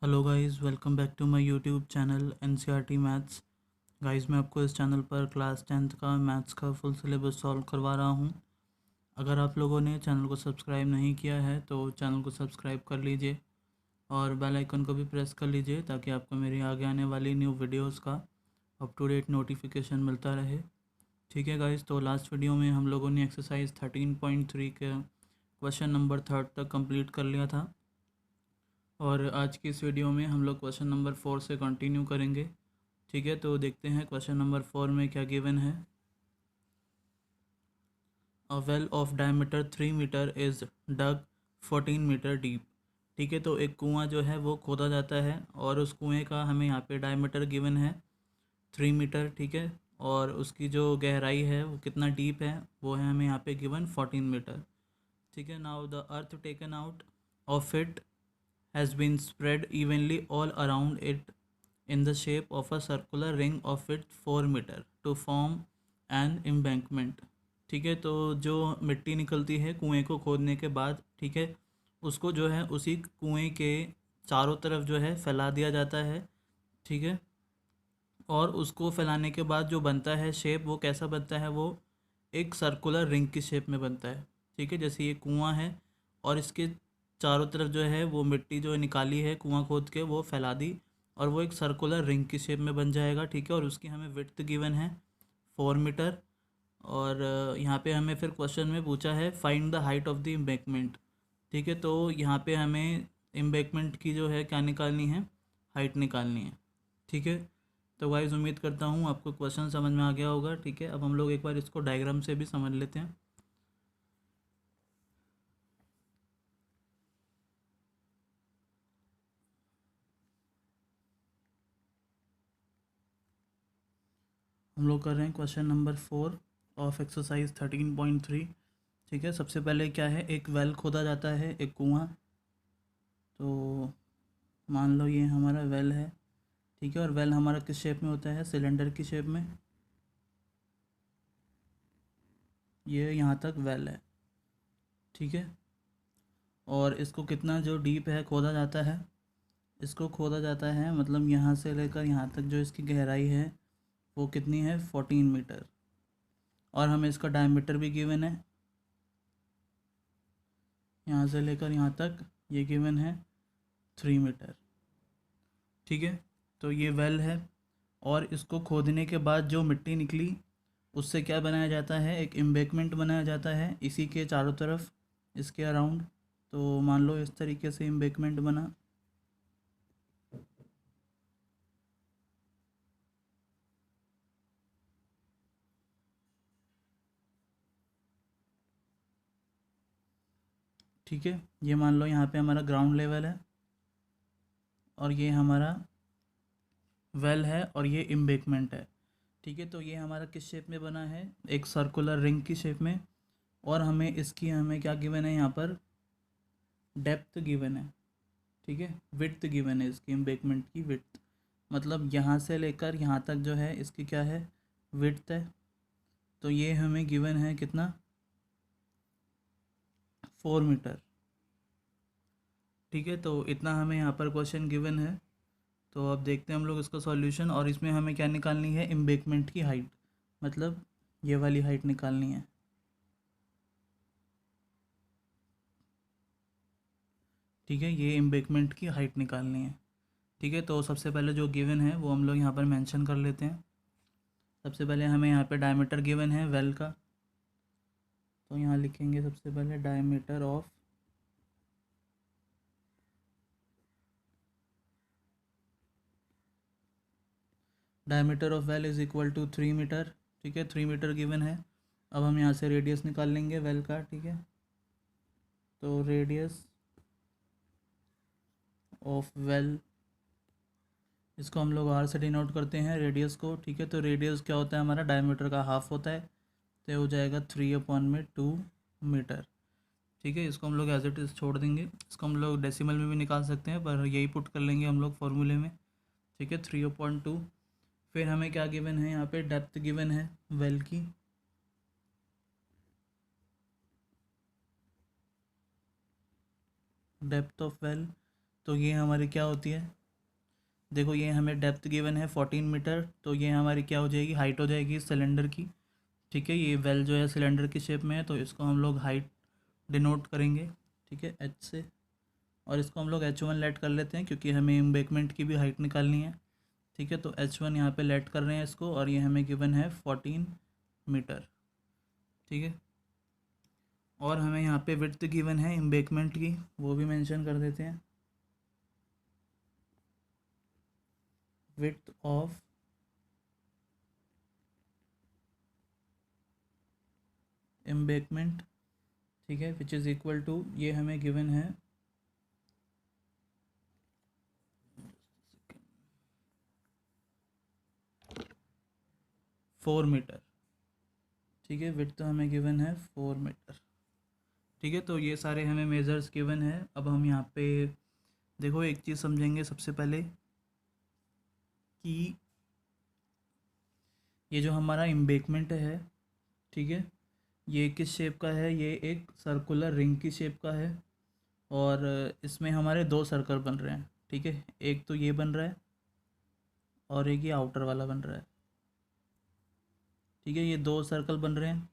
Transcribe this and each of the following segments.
Hello guys, welcome back to my YouTube channel NCERT maths. Guys, मैं आपको इस channel पर क्लास 10th का मैथ्स का फुल सिलेबस सॉल्व करवा रहा हूं। अगर आप लोगों ने चैनल को सब्सक्राइब नहीं किया है तो चैनल को सब्सक्राइब कर लीजिए और बेल आइकन को भी प्रेस कर लीजिए ताकि आपको मेरी आगे आने वाली न्यू वीडियोस का अप टू डेट नोटिफिकेशन मिलता रहे। ठीक है गाइस, तो लास्ट वीडियो में हम लोगों ने एक्सरसाइज 13.3 के क्वेश्चन नंबर 3 तक कंप्लीट कर लिया था और आज की इस वीडियो में हम लोग क्वेश्चन नंबर 4 से कंटिन्यू करेंगे। ठीक है, तो देखते हैं क्वेश्चन नंबर 4 में क्या गिवन है। A well of diameter 3 metre is dug 14 metre deep. ठीक है, तो एक कुआं जो है वो खोदा जाता है और उस कुएं का हमें यहाँ पे डायमीटर गिवन है 3 मीटर। ठीक है, और उसकी जो गहराई है वो कितना डीप है वो है हमें यहाँ पे गिवन 14 मीटर। ठीक है, now the earth taken out of it has been spread evenly all around it in the shape of a circular ring of it 4 meter to form an embankment। ठीक है, तो जो मिट्टी निकलती है कुएं को खोदने के बाद, ठीक है, उसको जो है उसी कुएं के चारों तरफ जो है फैला दिया जाता है। ठीक है, और उसको फैलाने के बाद जो बनता है शेप वो कैसा बनता है, वो एक सर्कुलर रिंग की शेप में बनता है। ठीक है, जैसे ये कुआं है और इसके चारों तरफ जो है वो मिट्टी जो निकाली है कुआं खोद के वो फैला दी और वो एक सर्कुलर रिंग की शेप में बन जाएगा। ठीक है, और उसकी हमें विड्थ गिवन है 4 मीटर। और यहाँ पे हमें फिर क्वेश्चन में पूछा है find the height of the embankment. ठीक है, तो यहाँ पे हमें एम्बैंकमेंट की जो है क्या निकालनी है, हाइट निकालनी है। ठीक है, तो गाइस उम्मीद करता हूँ आपको क्वेश्चन समझ में आ गया होगा। ठीक है, अब हम लोग एक बार इसको डायग्राम से भी समझ लेते हैं। हम लोग कर रहे हैं क्वेश्चन नंबर 4 ऑफ एक्सरसाइज 13.3। ठीक है, सबसे पहले क्या है, एक वेल खोदा जाता है, एक कुआं। तो मान लो ये हमारा वेल है। ठीक है, और वेल हमारा किस शेप में होता है, सिलेंडर की शेप में। ये यहाँ तक वेल है। ठीक है, और इसको कितना जो डीप है खोदा जाता है, इसको खोदा जाता है मतलब यहाँ से लेकर यहाँ तक जो इसकी गहराई है वो कितनी है, 14 मीटर। और हमें इसका डायमीटर भी गिवन है, यहाँ से लेकर यहाँ तक ये गिवन है 3 मीटर। ठीक है, तो ये वेल है और इसको खोदने के बाद जो मिट्टी निकली उससे क्या बनाया जाता है, एक एम्बैंकमेंट बनाया जाता है इसी के चारों तरफ, इसके अराउंड। तो मान लो इस तरीके से एम्बैंकमेंट बना। ठीक है, ये मान लो यहाँ पे हमारा ग्राउंड लेवल है और ये हमारा वेल है और ये एम्बैंकमेंट है। ठीक है, तो ये हमारा किस शेप में बना है, एक सर्कुलर रिंग की शेप में। और हमें इसकी हमें क्या गिवन है यहाँ पर, डेप्थ गिवन है। ठीक है, विड्थ गिवन है इसकी, एम्बैंकमेंट की विड्थ, मतलब यहाँ से लेकर यहाँ तक जो है इसकी क्या है, विड्थ है। तो ये हमें गिवन है कितना, 4 मीटर। ठीक है, तो इतना हमें यहाँ पर क्वेश्चन गिवन है। तो अब देखते हैं हम लोग इसका सॉल्यूशन, और इसमें हमें क्या निकालनी है, एम्बैंकमेंट की हाइट, मतलब ये वाली हाइट निकालनी है। ठीक है, ये एम्बैंकमेंट की हाइट निकालनी है। ठीक है, तो सबसे पहले जो गिवन है वो हम लोग यहाँ पर मेंशन कर लेते हैं। सबसे पहले हमें यहाँ पे डायमीटर गिवन है वेल का, तो यहाँ लिखेंगे सबसे पहले diameter of well is equal to 3 metre. ठीक है, 3 मीटर गिवन है। अब हम यहाँ से रेडियस निकाल लेंगे वेल का। ठीक है, तो रेडियस ऑफ वेल, इसको हम लोग आर से डिनोट करते हैं रेडियस को। ठीक है, तो रेडियस क्या होता है हमारा, डायमीटर का हाफ होता है, तो ये हो जाएगा 3/2 मीटर। ठीक है, इसको हम लोग एज इट इज़ छोड़ देंगे, इसको हम लोग डेसिमल में भी निकाल सकते हैं पर यही पुट कर लेंगे हम लोग फॉर्मूले में। ठीक है, 3/2। फिर हमें क्या गिवन है, यहाँ पे डेप्थ गिवन है वेल की। डेप्थ ऑफ वेल तो ये हमारी क्या होती है, देखो ये हमें डेप्थ गिवन है 14 मीटर, तो ये हमारी क्या हो जाएगी, हाइट हो जाएगी सिलेंडर की। ठीक है, ये वेल जो है सिलेंडर की शेप में है, तो इसको हम लोग हाइट डिनोट करेंगे, ठीक है, एच से। और इसको हम लोग H1 लेट कर लेते हैं क्योंकि हमें एम्बैंकमेंट की भी हाइट निकालनी है। ठीक है, तो H1 यहाँ पे लेट कर रहे हैं इसको, और ये हमें गिवन है 14 मीटर। ठीक है, और हमें यहाँ पे विड्थ गिवन है एम्बैंकमेंट की, वो भी मेंशन कर देते हैं। विड्थ ऑफ एम्बैंकमेंट, ठीक है, विच इज़ इक्वल टू, ये हमें गिवन है 4 मीटर। ठीक है, विड्थ तो हमें गिवन है 4 मीटर। ठीक है, तो ये सारे हमें मेजर्स गिवन है। अब हम यहाँ पे देखो एक चीज़ समझेंगे सबसे पहले कि ये जो हमारा एम्बैंकमेंट है, ठीक है, ये किस शेप का है, ये एक सर्कुलर रिंग की शेप का है, और इसमें हमारे दो सर्कल बन रहे हैं। ठीक है, एक तो ये बन रहा है और एक ये आउटर वाला बन रहा है। ठीक है, ये दो सर्कल बन रहे हैं।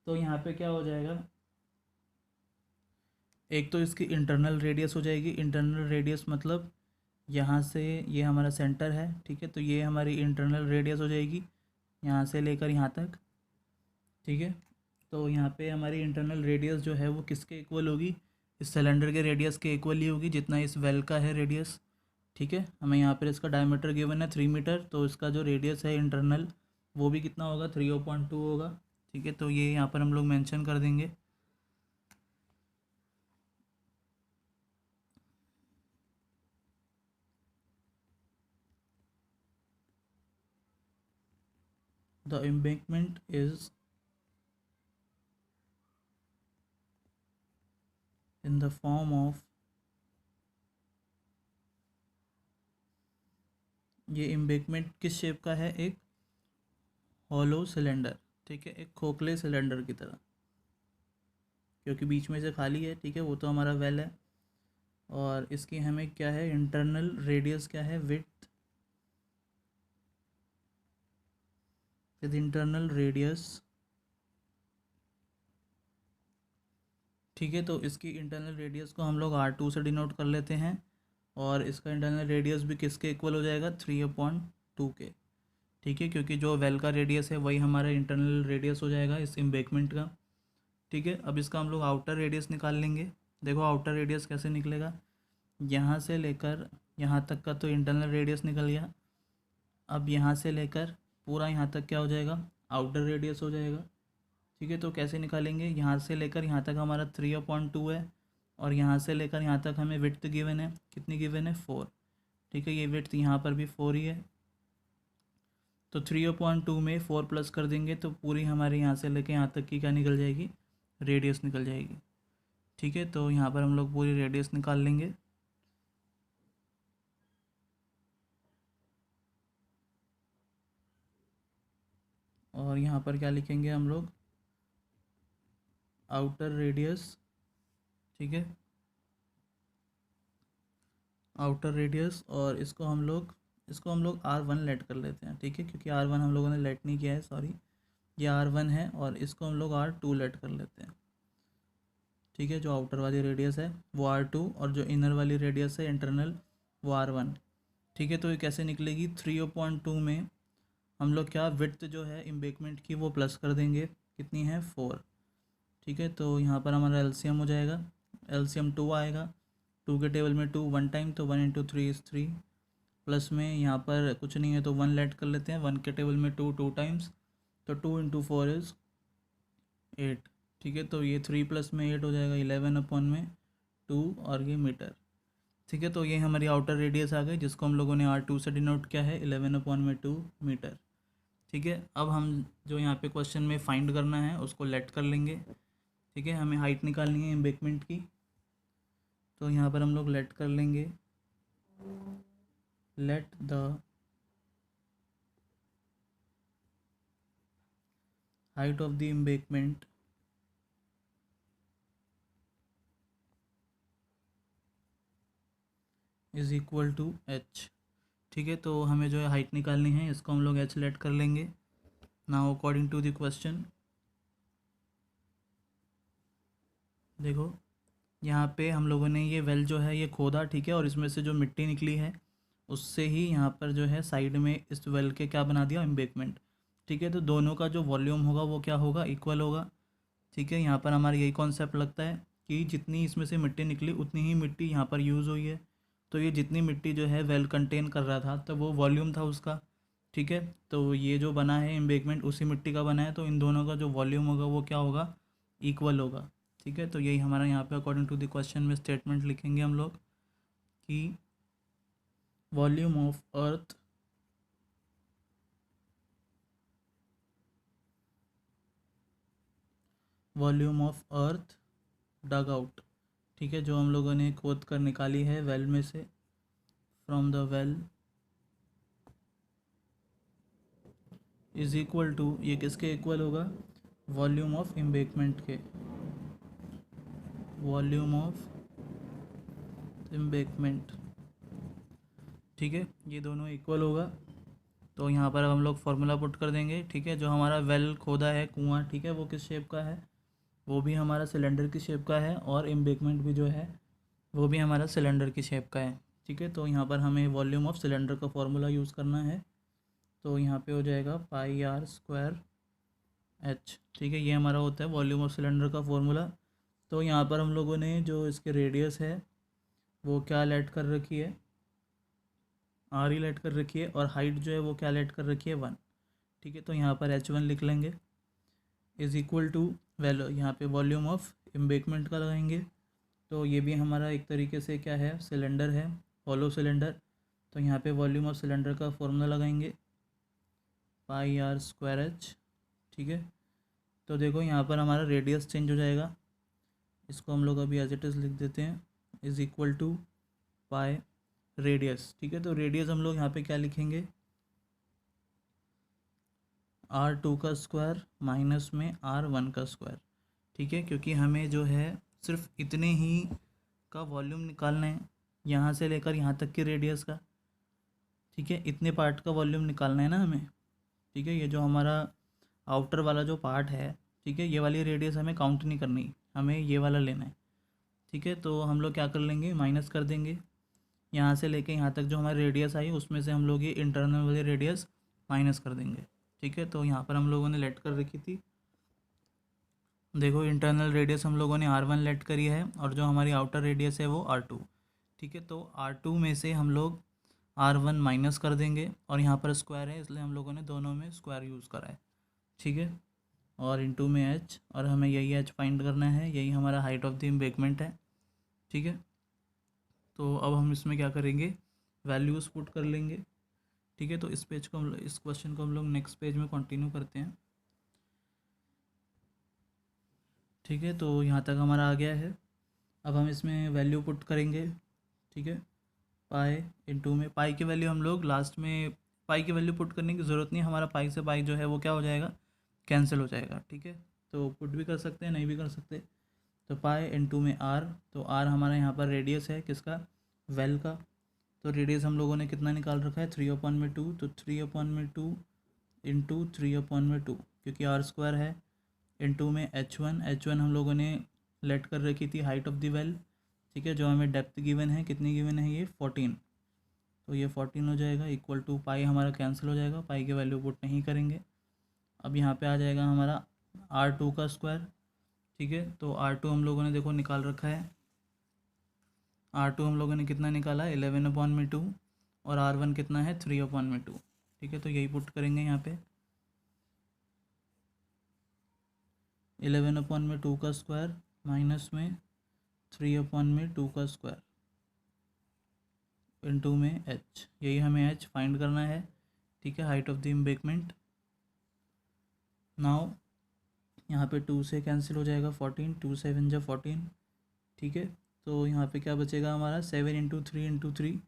तो यहाँ पे क्या हो जाएगा, एक तो इसकी इंटरनल रेडियस हो जाएगी। इंटरनल रेडियस मतलब यहाँ से ये हमारा सेंटर है, ठीक है, तो ये हमारी इंटरनल रेडियस हो जाएगी यहाँ से लेकर यहाँ तक। ठीक है, तो यहाँ पे हमारी इंटरनल रेडियस जो है वो किसके इक्वल होगी, इस सिलेंडर के रेडियस के इक्वल ही होगी जितना इस वेल का है रेडियस। ठीक है, हमें यहाँ पर इसका डायमीटर गिवन है 3 मीटर, तो इसका जो रेडियस है इंटरनल वो भी कितना होगा, 3.2 होगा। ठीक है, तो ये यहाँ पर हम लोग मेंशन कर देंगे। The embankment is in the form of, ये एम्बैंकमेंट किस शेप का है, एक हॉलो सिलेंडर। ठीक है, एक खोखले सिलेंडर की तरह, क्योंकि बीच में से खाली है। ठीक है, वो तो हमारा वेल है, और इसकी हमें क्या है, इंटरनल रेडियस क्या है, विड्थ विद इंटरनल रेडियस। ठीक है, तो इसकी इंटरनल रेडियस को हम लोग R2 से डिनोट कर लेते हैं, और इसका इंटरनल रेडियस भी किसके इक्वल हो जाएगा, 3/2 के। ठीक है, क्योंकि जो वेल का रेडियस है वही हमारा इंटरनल रेडियस हो जाएगा इस एम्बैंकमेंट का। ठीक है, अब इसका हम लोग आउटर रेडियस निकाल लेंगे। देखो आउटर रेडियस कैसे निकलेगा, यहाँ से लेकर यहाँ तक का तो इंटरनल रेडियस निकल गया। अब यहाँ से लेकर पूरा यहाँ तक क्या हो जाएगा, आउटर रेडियस हो जाएगा। ठीक है, तो कैसे निकालेंगे, यहाँ से लेकर यहाँ तक हमारा 3/2 है, और यहाँ से लेकर यहाँ तक हमें विड्थ गिवन है, कितनी गिवन है, 4। ठीक है, ये विड्थ यहाँ पर भी 4 ही है, तो 3/2 में 4 प्लस कर देंगे तो पूरी हमारे यहाँ से लेकर यहाँ तक की क्या निकल जाएगी, रेडियस निकल जाएगी। ठीक है, तो यहाँ पर हम लोग पूरी रेडियस निकाल लेंगे। और यहाँ पर क्या लिखेंगे हम लोग, आउटर रेडियस। ठीक है, आउटर रेडियस, और इसको हम लोग R1 लेट कर लेते हैं। ठीक है, क्योंकि R1 हम लोगों ने लेट नहीं किया है, सॉरी, ये R1 है, और इसको हम लोग R2 लेट कर लेते हैं। ठीक है, जो आउटर वाली रेडियस है वो R2, और जो इनर वाली रेडियस है इंटरनल वो R1। ठीक है, तो ये कैसे निकलेगी, 3/2 में हम लोग क्या, विड्थ जो है एम्बैंकमेंट की वो प्लस कर देंगे, कितनी है, 4। ठीक है, तो यहाँ पर हमारा एलसीएम हो जाएगा, एलसीएम 2 आएगा। 2 के टेबल में 2 1 टाइम, तो 1 × 3 = 3, प्लस में यहाँ पर कुछ नहीं है तो 1 लेट कर लेते हैं। 1 के टेबल में 2 2 टाइम्स, तो 2 × 4 = 8। ठीक है, तो ये 3 प्लस में 8 हो जाएगा, 11/2, और ये मीटर। ठीक है, तो ये हमारी आउटर रेडियस आ गई, जिसको हम लोगों ने R2 से डिनोट किया है, 11/2 मीटर। ठीक है, अब हम जो यहाँ पे क्वेश्चन में फाइंड करना है उसको लेट कर लेंगे। ठीक है, हमें हाइट निकालनी है एम्बैंकमेंट की, तो यहाँ पर हम लोग लेट कर लेंगे, let the height of the embankment is equal to h. ठीक है, तो हमें जो है हाइट निकालनी है, इसको हम लोग एच लेट कर लेंगे। Now according to the question, देखो यहाँ पे हम लोगों ने ये वेल जो है ये खोदा, ठीक है, और इसमें से जो मिट्टी निकली है उससे ही यहाँ पर जो है साइड में इस वेल के क्या बना दिया, एम्बैंकमेंट। ठीक है, तो दोनों का जो वॉल्यूम होगा वो क्या होगा, इक्वल होगा। ठीक है, यहाँ पर हमारा यही कॉन्सेप्ट लगता है कि जितनी इसमें से मिट्टी निकली उतनी ही मिट्टी यहाँ पर यूज़ हुई है। तो ये जितनी मिट्टी जो है वेल कंटेन कर रहा था तो वो वॉल्यूम था उसका। ठीक है, तो ये जो बना है एम्बैंकमेंट उसी मिट्टी का बना है, तो इन दोनों का जो वॉल्यूम होगा वो क्या होगा, इक्वल होगा। ठीक है, तो यही हमारा यहाँ पे अकॉर्डिंग टू द क्वेश्चन में स्टेटमेंट लिखेंगे हम लोग कि volume of earth dug out, ठीक है, जो हम लोगों ने खोद कर निकाली है वेल में से, from the well, is equal to, ये किसके इक्वल होगा, वॉल्यूम ऑफ एम्बैंकमेंट के, वॉल्यूम ऑफ एम्बैंकमेंट। ठीक है, ये दोनों इक्वल होगा। तो यहाँ पर अब हम लोग फार्मूला पुट कर देंगे। ठीक है, जो हमारा वेल खोदा है कुआं, ठीक है, वो किस शेप का है, वो भी हमारा सिलेंडर की शेप का है, और एम्बैंकमेंट भी जो है वो भी हमारा सिलेंडर की शेप का है। ठीक है, तो यहाँ पर हमें वॉल्यूम ऑफ सिलेंडर का फार्मूला यूज़ करना है। तो यहाँ पे हो जाएगा पाई आर स्क्वायर एच। ठीक है, ये हमारा होता है वॉल्यूम ऑफ सिलेंडर का फॉर्मूला। तो यहाँ पर हम लोगों ने जो इसके रेडियस है वो क्या लेट कर रखी है, आर ही लेट कर रखी है, और हाइट जो है वो क्या लेट कर रखी है, 1। ठीक है, तो यहाँ पर H1 लिख लेंगे, इज़ इक्वल टू वैल्यू, यहाँ पे वॉल्यूम ऑफ एम्बैंकमेंट का लगाएंगे। तो ये भी हमारा एक तरीके से क्या है, सिलेंडर है, हॉलो सिलेंडर। तो यहाँ पे वॉल्यूम ऑफ सिलेंडर का फॉर्मूला लगाएंगे, पाई आर स्क्वायर एच। ठीक है, तो देखो यहाँ पर हमारा रेडियस चेंज हो जाएगा, इसको हम लोग अभी एज इट इज़ लिख देते हैं, is equal to pi radius. ठीक है, तो रेडियस हम लोग यहाँ पे क्या लिखेंगे, R2 का स्क्वायर माइनस में R1 का स्क्वायर। ठीक है, क्योंकि हमें जो है सिर्फ इतने ही का वॉल्यूम निकालना है, यहाँ से लेकर यहाँ तक की रेडियस का। ठीक है, इतने पार्ट का वॉल्यूम निकालना है ना हमें। ठीक है, ये जो हमारा आउटर वाला जो पार्ट है, ठीक है, ये वाली रेडियस हमें काउंट नहीं करनी, हमें ये वाला लेना है। ठीक है, तो हम लोग क्या कर लेंगे, माइनस कर देंगे, यहाँ से लेके यहाँ तक जो हमारी रेडियस आई उसमें से हम लोग ये इंटरनल वाली रेडियस माइनस कर देंगे। ठीक है, तो यहाँ पर हम लोगों ने लेट कर रखी थी, देखो इंटरनल रेडियस हम लोगों ने R1 लेट करी है, और जो हमारी आउटर रेडियस है वो R2। ठीक है, तो R2 में से हम लोग R1 माइनस कर देंगे, और यहाँ पर स्क्वायर है इसलिए हम लोगों ने दोनों में स्क्वायर यूज़ करा है। ठीक है, और इनटू में H, और हमें यही H फाइंड करना है, यही हमारा हाइट ऑफ द एम्बैंकमेंट है। ठीक है, तो अब हम इसमें क्या करेंगे, वैल्यूज़ पुट कर लेंगे। ठीक है, तो इस पेज को हम, इस क्वेश्चन को हम लोग नेक्स्ट पेज में कंटिन्यू करते हैं। ठीक है, तो यहाँ तक हमारा आ गया है। अब हम इसमें वैल्यू पुट करेंगे। ठीक है, पाई इनटू में, पाई की वैल्यू हम लोग लास्ट में, पाई की वैल्यू पुट करने की ज़रूरत नहीं, हमारा पाई से पाई जो है वो क्या हो जाएगा, कैंसिल हो जाएगा। ठीक है, तो पुट भी कर सकते हैं, नहीं भी कर सकते। तो पाई इनटू में आर, तो आर हमारा यहाँ पर रेडियस है किसका, वेल का। तो रेडियस हम लोगों ने कितना निकाल रखा है, 3/2, तो 3/2 इंटू 3/2, क्योंकि आर स्क्वायर है, इनटू में H1 हम लोगों ने लेट कर रखी थी हाइट ऑफ द वेल। ठीक है, जो हमें डेप्थ गिवन है, कितनी गिवन है, ये 14। तो ये 14 हो जाएगा, इक्वल टू पाई हमारा कैंसिल हो जाएगा, पाई की वैल्यू पुट नहीं करेंगे। अब यहाँ पे आ जाएगा हमारा R2 का स्क्वायर। ठीक है, तो R2 हम लोगों ने देखो निकाल रखा है, R2 हम लोगों ने कितना निकाला है, 11/2, और R1 कितना है, 3/2। ठीक है, तो यही पुट करेंगे यहाँ पे, 11/2 का स्क्वायर माइनस में 3/2 का स्क्वायर इनटू में H, यही हमें H फाइंड करना है। ठीक है, height of the embankment. Now यहाँ पे 2 से कैंसिल हो जाएगा, 14, 2 7 जा 14। ठीक है, तो यहाँ पे क्या बचेगा हमारा, 7 × 3 × 3,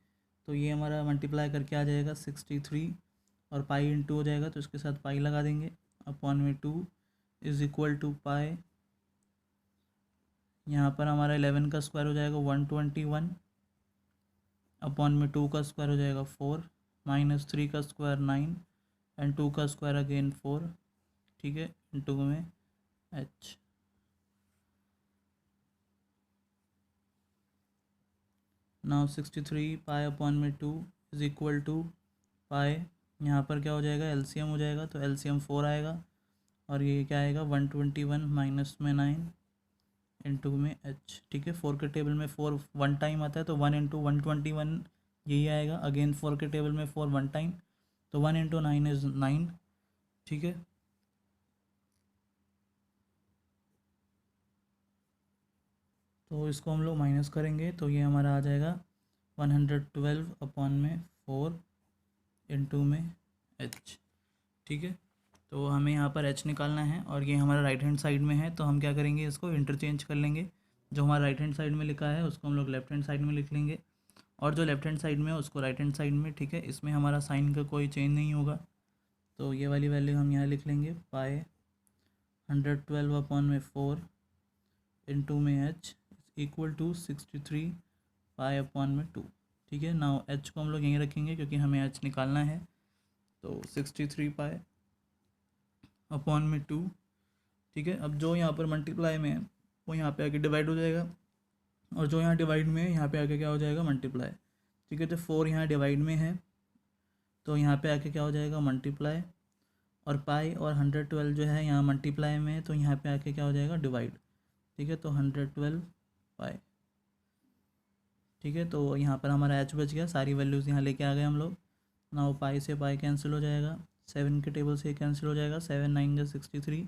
तो ये हमारा मल्टीप्लाई करके आ जाएगा 63, और पाई इंटू हो जाएगा तो इसके साथ पाई लगा देंगे, अपॉन में 2 इज़ इक्वल टू पाई, यहाँ पर हमारा 11 का स्क्वायर हो जाएगा 121, अपॉन में 2 का स्क्वायर हो जाएगा 4, माइनस 3 का स्क्वायर 9 एंड 2 का स्क्वायर अगेन 4, ठीक है, इंटू में h। नाउ 63 पाई अपॉन में 2 इज इक्वल टू पाई, यहाँ पर क्या हो जाएगा, एलसीएम हो जाएगा, तो एलसीएम 4 आएगा और ये क्या आएगा 121 माइनस में 9 इंटू में h, ठीक है। 4 के टेबल में 4 वन टाइम आता है तो 1 इंटू 121 यही आएगा। अगेन 4 के टेबल में 4 वन टाइम, तो 1 इंटू 9 इज़ 9, ठीक है। तो इसको हम लोग माइनस करेंगे तो ये हमारा आ जाएगा 112 अपॉन में 4 इंटू में h, ठीक है। तो हमें यहाँ पर h निकालना है और ये हमारा राइट हैंड साइड में है, तो हम क्या करेंगे, इसको इंटरचेंज कर लेंगे। जो हमारा राइट हैंड साइड में लिखा है उसको हम लोग लेफ्ट हैंड साइड में लिख लेंगे और जो लेफ्ट हैंड साइड में है उसको राइट हैंड साइड में, ठीक है। इसमें हमारा साइन का कोई चेंज नहीं होगा, तो ये वाली वैल्यू हम यहाँ लिख लेंगे, पाई 112 अपॉन में 4 इंटू में h equal to 63 pi upon में 2, ठीक है। नाउ h को हम लोग यहीं रखेंगे क्योंकि हमें h निकालना है, तो 63 पाई अपॉन में 2, ठीक है। अब जो यहाँ पर मल्टीप्लाई में है वो यहाँ पे आके डिवाइड हो जाएगा और जो यहाँ डिवाइड में है यहाँ पे आके क्या हो जाएगा, मल्टीप्लाई, ठीक है। तो 4 यहाँ डिवाइड में है तो यहाँ पे आके क्या हो जाएगा, मल्टीप्लाई, और पाई और 112 जो है यहाँ मल्टीप्लाई में है तो यहाँ पे आके क्या हो जाएगा, डिवाइड, ठीक है। तो 112 पाई, ठीक है। तो यहाँ पर हमारा h बच गया, सारी वैल्यूज़ यहाँ लेके आ गए हम लोग। ना पाई से पाई कैंसिल हो जाएगा, 7 के टेबल से कैंसिल हो जाएगा, 7 9 जा 63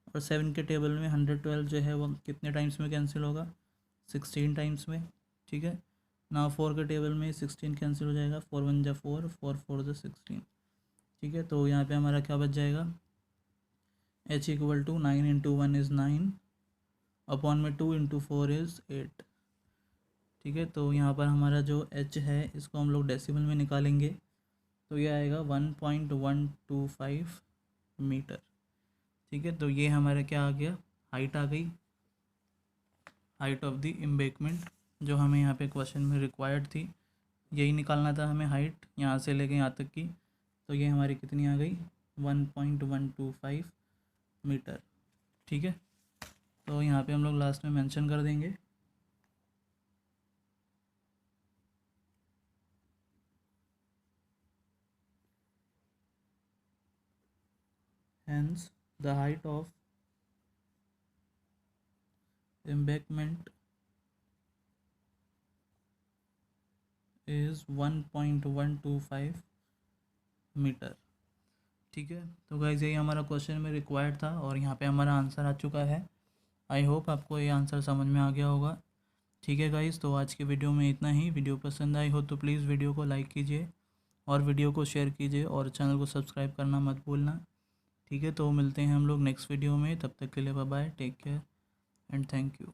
और 7 के टेबल में 112 जो है वो कितने टाइम्स में कैंसिल होगा, 16 टाइम्स में, ठीक है। ना 4 के टेबल में 16 कैंसिल हो जाएगा, 4 1 जा 4, 4 4 जा 16, ठीक है। तो यहाँ पे हमारा क्या बच जाएगा, h equal to 9 into 1 is 9 upon में 2 इंटू 4 इज़ 8, ठीक है। तो यहाँ पर हमारा जो h है इसको हम लोग डेसिमल में निकालेंगे तो ये आएगा 1.125 मीटर, ठीक है। तो ये हमारा क्या आ गया, हाइट आ गई, हाइट ऑफ द एम्बैंकमेंट, जो हमें यहाँ पे क्वेश्चन में रिक्वायर्ड थी, यही निकालना था हमें, हाइट यहाँ से लेके यहाँ तक की। तो ये हमारी कितनी आ गई, 1.125 मीटर, ठीक है। तो यहाँ पे हम लोग लास्ट में मेंशन कर देंगे। Hence the height of embankment is 1.125 metre, ठीक है। तो गाइज यही हमारा क्वेश्चन में रिक्वायर्ड था और यहाँ पे हमारा आंसर आ चुका है। आई होप आपको ये आंसर समझ में आ गया होगा, ठीक है गाइज। तो आज के वीडियो में इतना ही। वीडियो पसंद आई हो तो प्लीज़ वीडियो को लाइक कीजिए और वीडियो को शेयर कीजिए और चैनल को सब्सक्राइब करना मत भूलना, ठीक है। तो मिलते हैं हम लोग नेक्स्ट वीडियो में, तब तक के लिए bye bye, take care and thank you.